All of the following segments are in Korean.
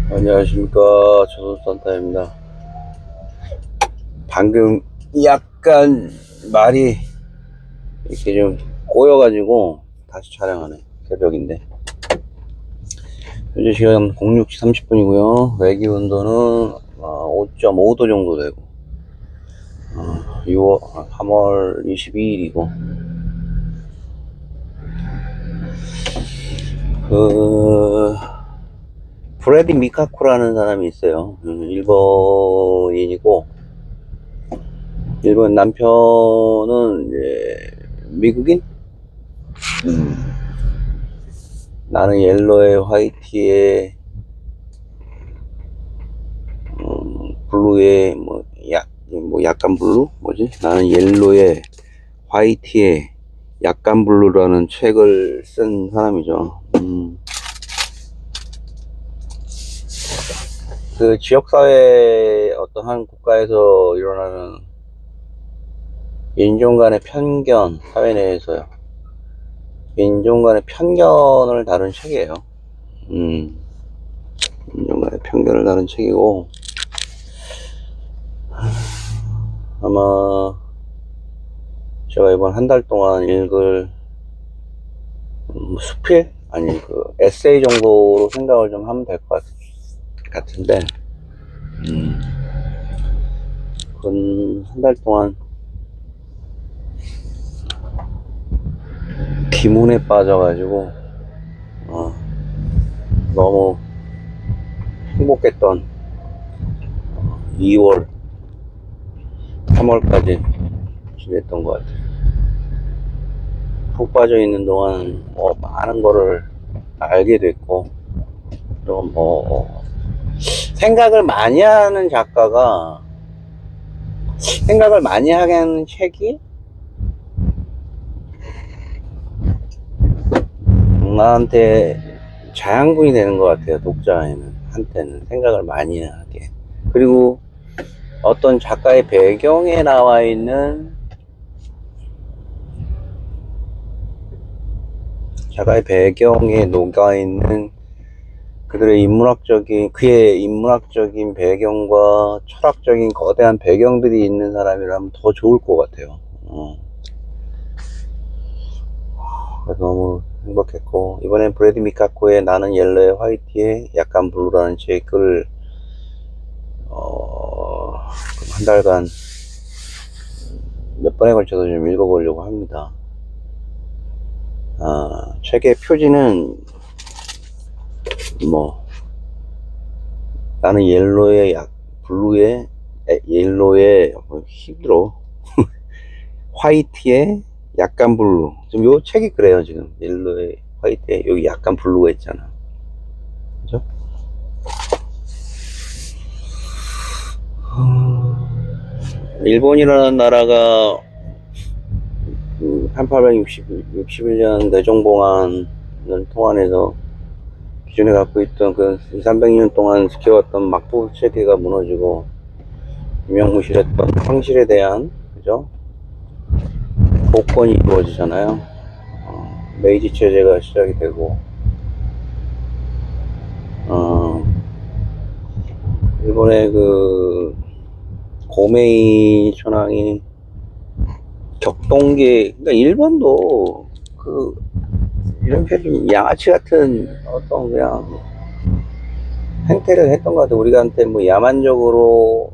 안녕하십니까. 조선산타입니다. 방금 약간 말이 이렇게 좀 꼬여가지고 다시 촬영하네. 새벽인데. 현재 시간 06시 30분이고요. 외기 온도는 5.5도 정도 되고, 3월 22일이고, 브래디 미카코라는 사람이 있어요. 일본인이고, 일본 남편은 이제 미국인? 나는 옐로에 화이트에 블루에 뭐 약간 블루? 뭐지? 나는 옐로에 화이트에 약간 블루라는 책을 쓴 사람이죠. 그 지역사회 어떤 한 국가에서 일어나는 인종 간의 편견, 사회 내에서요. 인종 간의 편견을 다룬 책이에요. 인종 간의 편견을 다룬 책이고, 아마 제가 이번 한 달 동안 읽을 수필? 아니 그 에세이 정도로 생각을 좀 하면 될 것 같은데, 그건 한 달 동안 기문에 빠져가지고 너무 행복했던 2월 3월까지 지냈던 것 같아요. 푹 빠져 있는 동안 많은 거를 알게 됐고, 그리고 생각을 많이 하는 작가가 생각을 많이 하게 하는 책이 나한테 자양분이 되는 것 같아요. 한테는 생각을 많이 하게. 그리고 어떤 작가의 배경에 나와 있는 작가의 배경에 녹아있는 그의 인문학적인 배경과 철학적인 거대한 배경들이 있는 사람이라면 더 좋을 것 같아요. 그래서 너무 행복했고, 이번엔 브래디 미카코의 나는 옐로에 화이트에 약간 블루라는 책을 한 달간 몇 번에 걸쳐서 좀 읽어보려고 합니다. 책의 표지는 나는 옐로에 블루에 옐로에 힘들어 화이트에 약간 블루. 지금 요 책이 그래요. 지금 옐로에 화이트에 여기 약간 블루가 있잖아. 그죠? 일본이라는 나라가 1861년 내정봉안을 통한해서 기존에 갖고 있던 그 300년 동안 지켜왔던 막부 체계가 무너지고 유명무실했던 황실에 대한, 그죠? 복권이 이루어지잖아요. 메이지 체제가 시작이 되고, 일본의 그 고메이 천황이 격동기, 그러니까 일본도 이렇게 좀 양아치 같은 어떤 그냥 행태를 했던 것 같아요. 우리한테 야만적으로,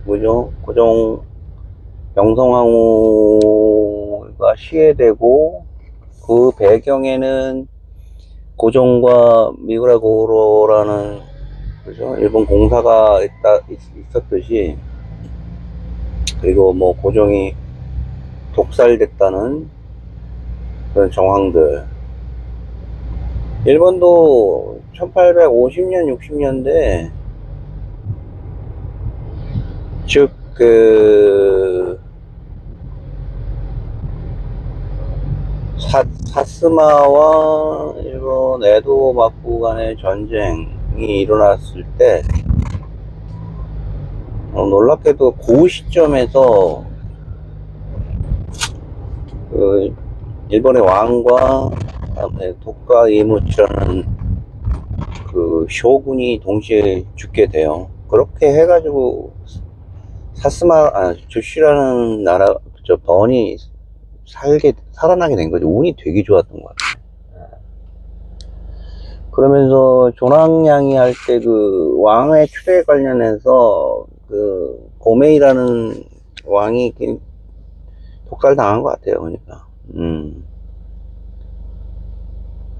뭐죠? 고종 명성황후가 시해되고, 그 배경에는 고종과 미우라 고로라는, 그죠? 일본 공사가 있었듯이, 그리고 고종이 독살됐다는 그런 정황들. 일본도 1850년, 60년대, 즉, 사스마와 일본 에도 막부 간의 전쟁이 일어났을 때, 놀랍게도 그 시점에서 일본의 왕과 도카 이에모치라는 그 쇼군이 동시에 죽게 돼요. 그렇게 해가지고 주시라는 나라, 번이 살아나게 된 거죠. 운이 되게 좋았던 것 같아요. 그러면서 조랑양이 할 때 그 왕의 추대 관련해서 그 고메이라는 왕이 독살 당한 것 같아요. 그러니까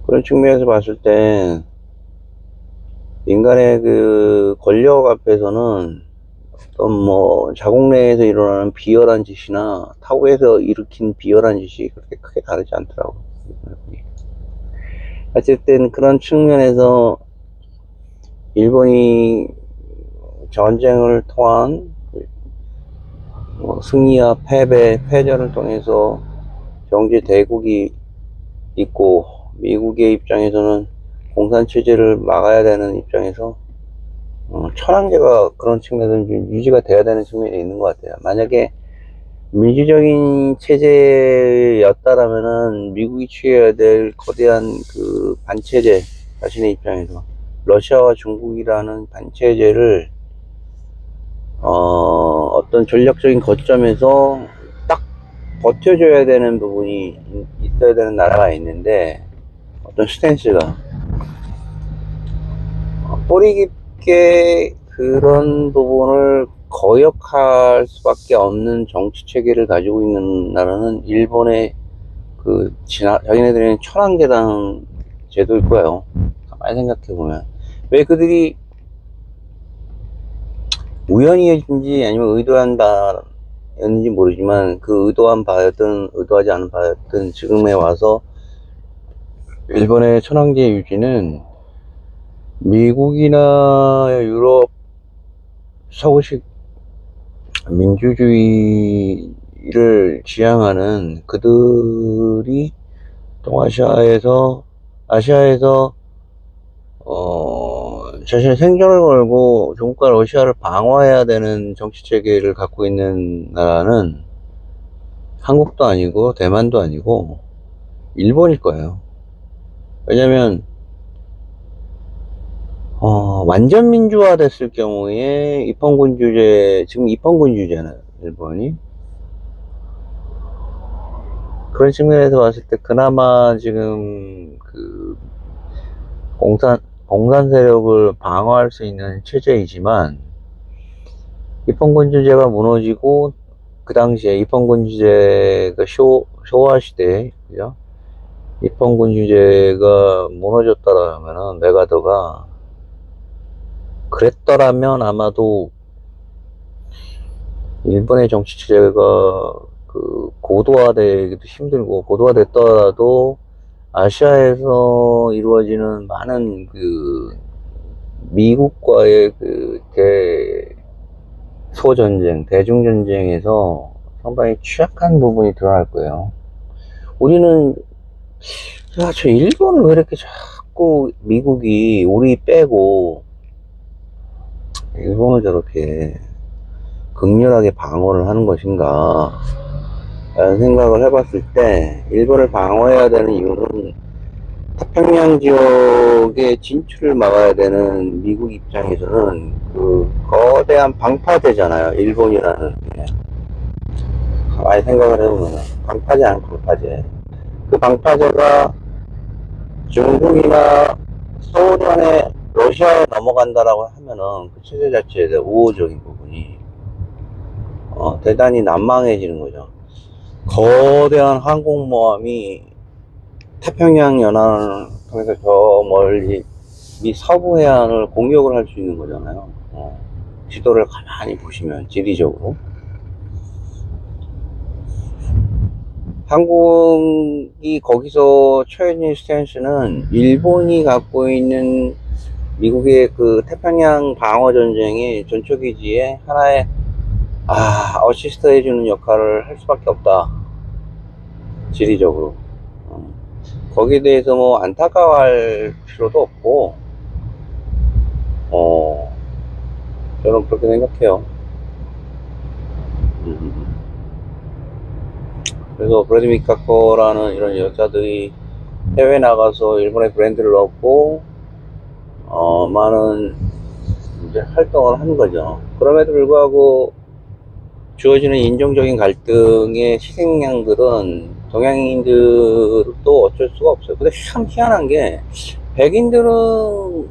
그런 측면에서 봤을 때 인간의 그 권력 앞에서는 어떤 뭐 자국 내에서 일어나는 비열한 짓이나 타국에서 일으킨 비열한 짓이 그렇게 크게 다르지 않더라고요. 어쨌든 그런 측면에서 일본이 전쟁을 통한 승리와 패전을 통해서 경제 대국이 있고, 미국의 입장에서는 공산체제를 막아야 되는 입장에서 천황제가 그런 측면에서 유지가 돼야 되는 측면이 있는 것 같아요. 만약에 민주적인 체제였다라면은 미국이 취해야 될 거대한 그 반체제, 자신의 입장에서 러시아와 중국이라는 반체제를 어떤 전략적인 거점에서 딱 버텨줘야 되는 부분이 있어야 되는 나라가 있는데, 어떤 스탠스가 뿌리 깊게 그런 부분을 거역할 수밖에 없는 정치 체계를 가지고 있는 나라는 일본의 그 자기네들은 천황제당 제도일 거예요. 가만히 생각해보면 왜 그들이 우연이었는지 아니면 의도한 바였는지 모르지만, 그 의도한 바였든 의도하지 않은 바였든 지금에 와서 일본의 천황제 유지는 미국이나 유럽 서구식 민주주의를 지향하는 그들이 아시아에서 자신의 생존을 걸고 중국과 러시아를 방어해야 되는 정치 체계를 갖고 있는 나라는 한국도 아니고 대만도 아니고 일본일 거예요. 왜냐면 완전 민주화 됐을 경우에 입헌군주제, 지금 입헌군주제잖아요, 일본이. 그런 측면에서 봤을 때 그나마 지금 그 공산 세력을 방어할 수 있는 체제이지만, 입헌군주제가 무너지고 그 당시에 입헌군주제가 쇼와 시대, 그죠? 입헌군주제가 무너졌다라면은 메가더가 그랬더라면 아마도 일본의 정치 체제가 그 고도화되기도 힘들고, 고도화됐더라도 아시아에서 이루어지는 많은 그 미국과의 그 소전쟁, 대중전쟁에서 상당히 취약한 부분이 드러날 거예요. 우리는, 야, 저 일본을 왜 이렇게 자꾸 미국이 우리 빼고 일본을 저렇게 극렬하게 방어를 하는 것인가 라는 생각을 해봤을 때, 일본을 방어해야 되는 이유는 태평양 지역의 진출을 막아야 되는 미국 입장에서는 그 거대한 방파제잖아요, 일본이라는 게. 많이 생각을 해보면 방파제 아니고 방파제, 그 방파제가 중국이나 소련의 러시아에 넘어간다라고 하면은 그 체제 자체에 대한 우호적인 부분이 대단히 난망해지는 거죠. 거대한 항공모함이 태평양 연안을 통해서 저 멀리 미 서부 해안을 공격을 할 수 있는 거잖아요. 지도를 가만히 보시면 지리적으로 한국이 거기서 처해진 스탠스는 일본이 갖고 있는 미국의 그 태평양 방어 전쟁의 전초기지에 하나의 어시스트 해주는 역할을 할 수밖에 없다, 지리적으로. 거기에 대해서 뭐 안타까워할 필요도 없고, 저는 그렇게 생각해요. 그래서 브래드 미카코라는 이런 여자들이 해외 나가서 일본의 브랜드를 얻고 많은 이제 활동을 하는 거죠. 그럼에도 불구하고 주어지는 인종적인 갈등의 희생양들은 동양인들도 어쩔 수가 없어요. 근데 참 희한한 게 백인들은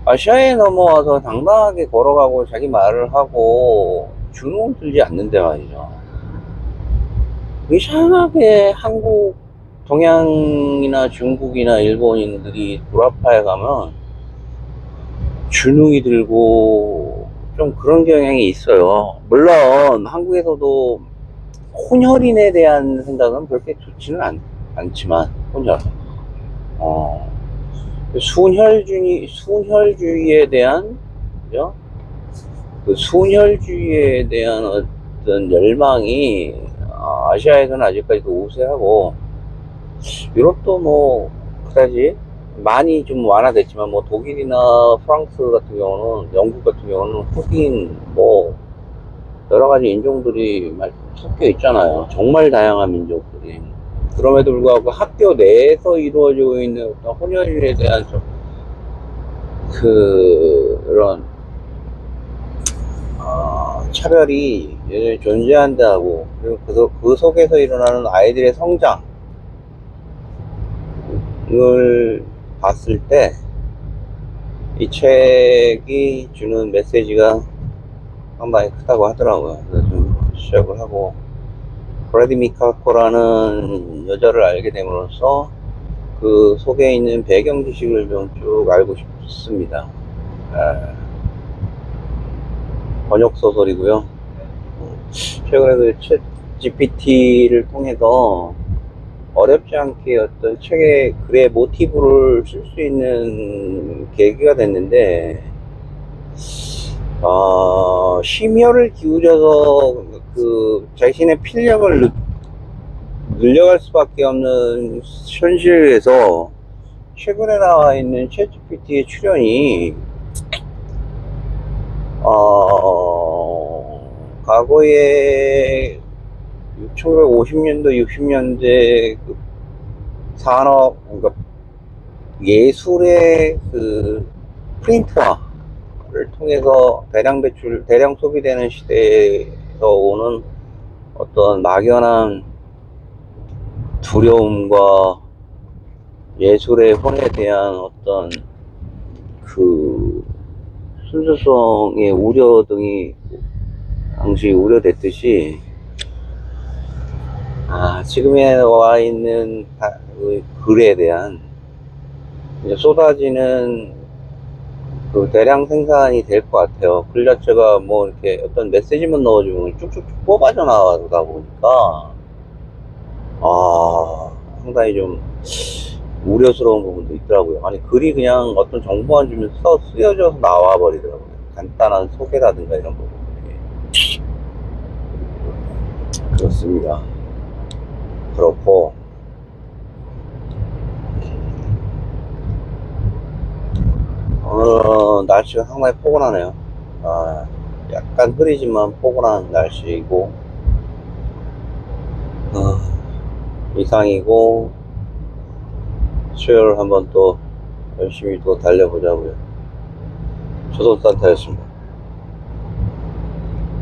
아시아에 넘어와서 당당하게 걸어가고 자기 말을 하고 주눅을 들지 않는데 말이죠. 이상하게 한국, 동양이나 중국이나 일본인들이 불화파에 가면 주눅이 들고 좀 그런 경향이 있어요. 물론 한국에서도 혼혈인에 대한 생각은 그렇게 좋지는 않지만 혼혈, 순혈주의에 대한, 그죠? 그 순혈주의에 대한 어떤 열망이 아시아에서는 아직까지도 우세하고, 유럽도 뭐 그다지 많이 좀 완화됐지만, 뭐 독일이나 프랑스 같은 경우는, 영국 같은 경우는 흑인 뭐 여러 가지 인종들이 섞여 있잖아요. 정말 다양한 민족들이. 그럼에도 불구하고 학교 내에서 이루어지고 있는 어떤 혼혈에 대한 그런 차별이 여전히 존재한다고. 그리고 그 속에서 일어나는 아이들의 성장을 봤을 때 이 책이 주는 메시지가 상당히 크다고 하더라고요. 그래서 좀 시작을 하고, 브래디 미카코라는 여자를 알게 됨으로써 그 속에 있는 배경 지식을 좀 쭉 알고 싶습니다. 번역 소설이고요. 최근에 그 챗 GPT를 통해서 어렵지 않게 어떤 책의 글의 모티브를 쓸 수 있는 계기가 됐는데, 심혈을 기울여서 그 자신의 필력을 늘려갈 수밖에 없는 현실에서 최근에 나와 있는 챗 GPT의 출연이 과거에 1950년도 60년대 그 산업, 그러니까 예술의 그 프린트화를 통해서 대량 소비되는 시대에서 오는 어떤 막연한 두려움과 예술의 혼에 대한 어떤 그 순수성의 우려 등이 당시 우려됐듯이, 지금에 와 있는 글에 대한 쏟아지는 그 대량 생산이 될 것 같아요. 글 자체가 뭐 이렇게 어떤 메시지만 넣어주면 쭉쭉쭉 뽑아져 나가다 보니까 상당히 좀 우려스러운 부분도 있더라고요. 아니, 글이 그냥 어떤 정보만 주면 쓰여져서 나와 버리더라고요. 간단한 소개라든가 이런 부분들이. 그렇습니다. 그렇고, 오늘은 날씨가 상당히 포근하네요. 약간 흐리지만 포근한 날씨이고, 이상이고, 수요일 한번 또 열심히 또 달려보자고요. 조선산타였습니다.